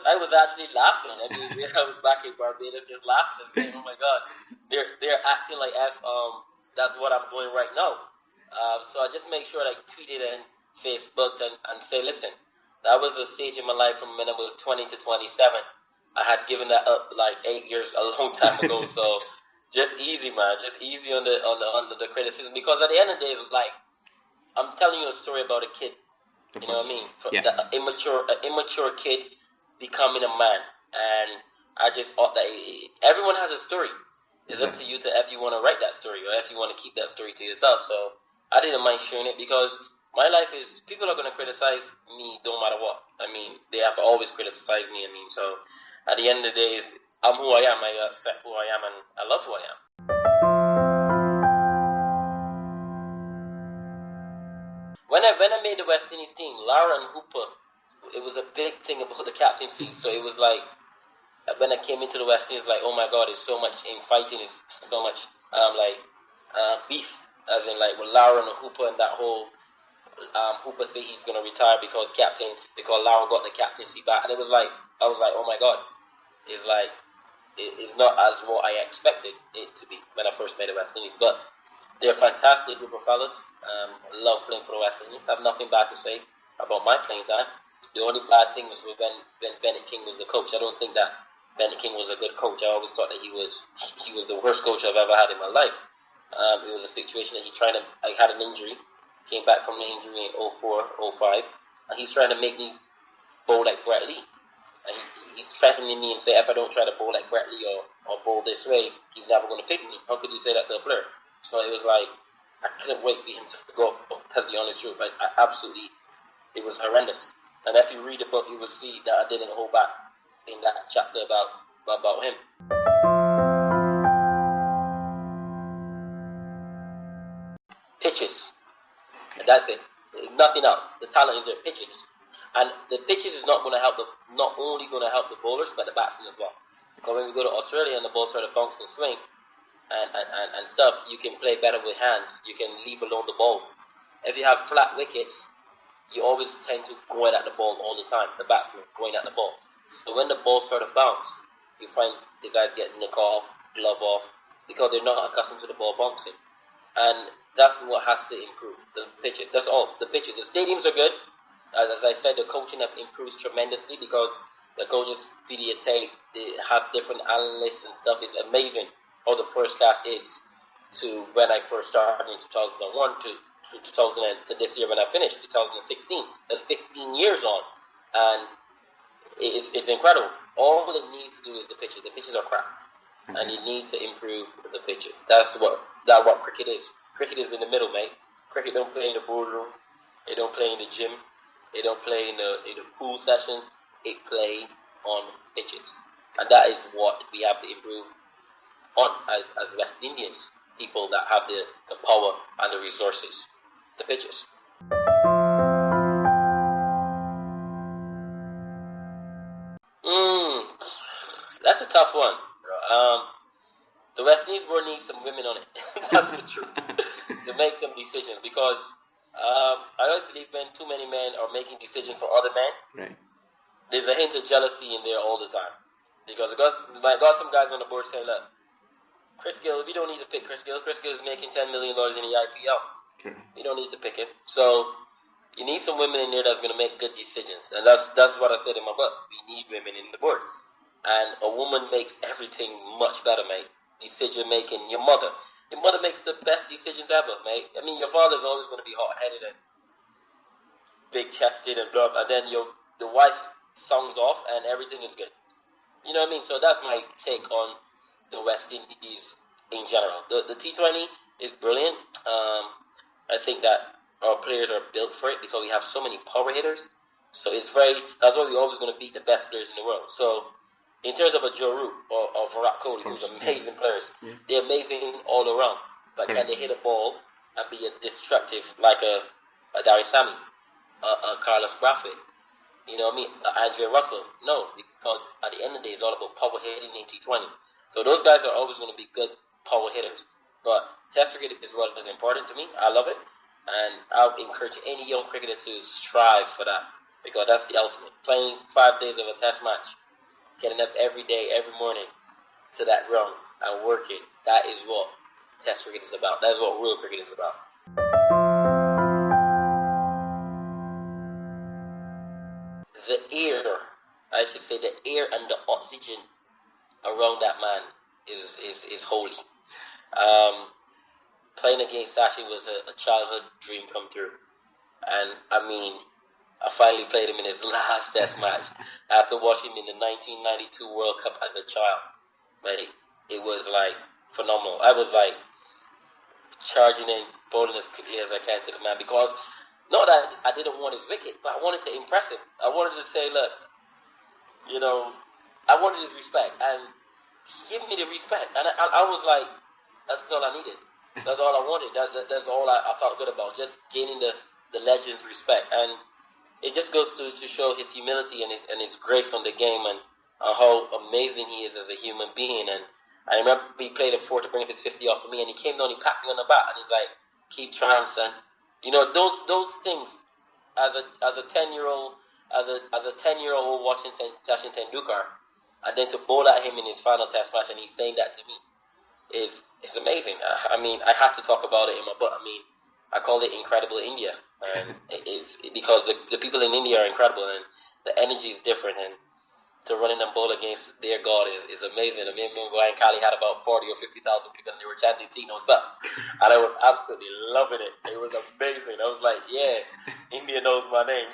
I was actually laughing. I mean, I was back in Barbados just laughing and saying, "Oh my God, they're acting like that's what I'm doing right now." So I just make sure I tweeted and Facebooked and say, "Listen, that was a stage in my life from when I was 20 to 27. I had given that up like 8 years, a long time ago. So just easy, man. Just easy on the criticism, because at the end of the day, it's like I'm telling you a story about a kid. You know what I mean? The immature kid becoming a man, and I just thought that everyone has a story. It's up to you if you want to write that story or if you want to keep that story to yourself. So I didn't mind sharing it, because my life is, people are going to criticize me no matter what. I mean, they have to always criticize me. I mean, so at the end of the day, I'm who I am. I accept who I am, and I love who I am. When I made the West Indies team, Lara and Hooper, it was a big thing about the captaincy. So it was like, when I came into the West Indies, like, oh my God, there's so much in fighting, there's so much beef, as in like with Lara and Hooper and that whole Hooper say he's gonna retire because Lara got the captaincy back, and I was like, oh my God, it's like it's not as what I expected it to be when I first made the West Indies. But they're a fantastic group of fellas. Love playing for the West Indies. I have nothing bad to say about my playing time. The only bad thing was when Bennett King was the coach. I don't think that Bennett King was a good coach. I always thought that he was the worst coach I've ever had in my life. It was a situation that I had an injury, came back from the injury in 04, 05, and he's trying to make me bowl like Brett Lee. And he's threatening me and say, if I don't try to bowl like Brett Lee or bowl this way, he's never going to pick me. How could you say that to a player? So it was like, I couldn't wait for him to go. That's the honest truth. I absolutely, it was horrendous. And if you read the book, you will see that I didn't hold back in that chapter about him. Pitches. And that's it. Nothing else. The talent is their pitches. And the pitches is not only going to help the bowlers, but the batsmen as well. Because when we go to Australia and the ball sort of bounce and swing and stuff, you can play better with hands. You can leave alone the balls. If you have flat wickets, you always tend to go at the ball all the time. The batsman going at the ball. So when the ball sort of bounce, you find the guys get nick off, glove off, because they're not accustomed to the ball bouncing. And that's what has to improve. The pitches. That's all. The pitches. The stadiums are good. As I said, the coaching have improved tremendously, because the coaches video tape, they have different analysts and stuff. It's amazing how the first class is to when I first started in 2001 to 2000 to this year when I finished 2016. That's 15 years on, and it's incredible. All they need to do is the pitches. The pitches are crap, and you need to improve the pitches. That's what cricket is. Cricket is in the middle, mate. Cricket don't play in the boardroom. It don't play in the gym. It don't play in the pool sessions. It play on pitches, and that is what we have to improve on as West Indians, people that have the power and the resources. The pitches. That's a tough one. The West Indies will need some women on it. That's the truth. To make some decisions, because I always believe when too many men are making decisions for other men, right, there's a hint of jealousy in there all the time. Because I got some guys on the board saying, look, Chris Gill, we don't need to pick Chris Gill. Chris Gill is making $10 million in the IPL. Okay. We don't need to pick him. So you need some women in there that's going to make good decisions. And that's what I said in my book. We need women in the board. And a woman makes everything much better, mate. Decision making. Your mother makes the best decisions ever, mate. I mean, your father's always going to be hot-headed and big-chested and blah, blah. And then the wife songs off and everything is good. You know what I mean? So that's my take on the West Indies in general. The T20 is brilliant. I think that our players are built for it because we have so many power hitters. So that's why we're always going to beat the best players in the world. So in terms of a Joe Root or Virat Kohli, who's amazing players, they're amazing all around. But can they hit a ball and be a destructive like a Darius Sami, a Carlos Brathwaite? You know what I mean? Andrea Russell? No, because at the end of the day, it's all about power hitting in T20. So those guys are always going to be good power hitters. But Test cricket is what is important to me. I love it. And I would encourage any young cricketer to strive for that, because that's the ultimate. Playing 5 days of a Test match getting up every day, every morning to that ground and working. That is what Test cricket is about. That is what real cricket is about. The air, I should say, the air and the oxygen around that man is holy. Playing against Sachin was a childhood dream come true. And I mean, I finally played him in his last Test match after watching him in the 1992 World Cup as a child. Like, it was like phenomenal. I was like charging in, bowling as quickly as I can to the man, because not that I didn't want his wicket, but I wanted to impress him. I wanted to say, look, you know, I wanted his respect, and he gave me the respect, and I was like, that's all I needed. That's all I wanted. That's all I felt good about, just gaining the legend's respect. And it just goes to show his humility and his grace on the game, and how amazing he is as a human being. And I remember he played a 4 to bring up his 50 off of me, and he came down, he packed me on the back, and he's like, keep trying, son. You know, those things, as a 10-year-old, as a 10-year-old watching Sachin Tendulkar, and then to bowl at him in his final Test match, and he's saying that to me, is amazing. I mean, I had to talk about it in my book. I mean, I call it Incredible India, and it's because the people in India are incredible, and the energy is different, and to run in and bowl against their God is amazing. I mean, Ryan Cali had about 40 or 50,000 people, and they were chanting Tino sucks, and I was absolutely loving it. It was amazing. I was like, yeah, India knows my name.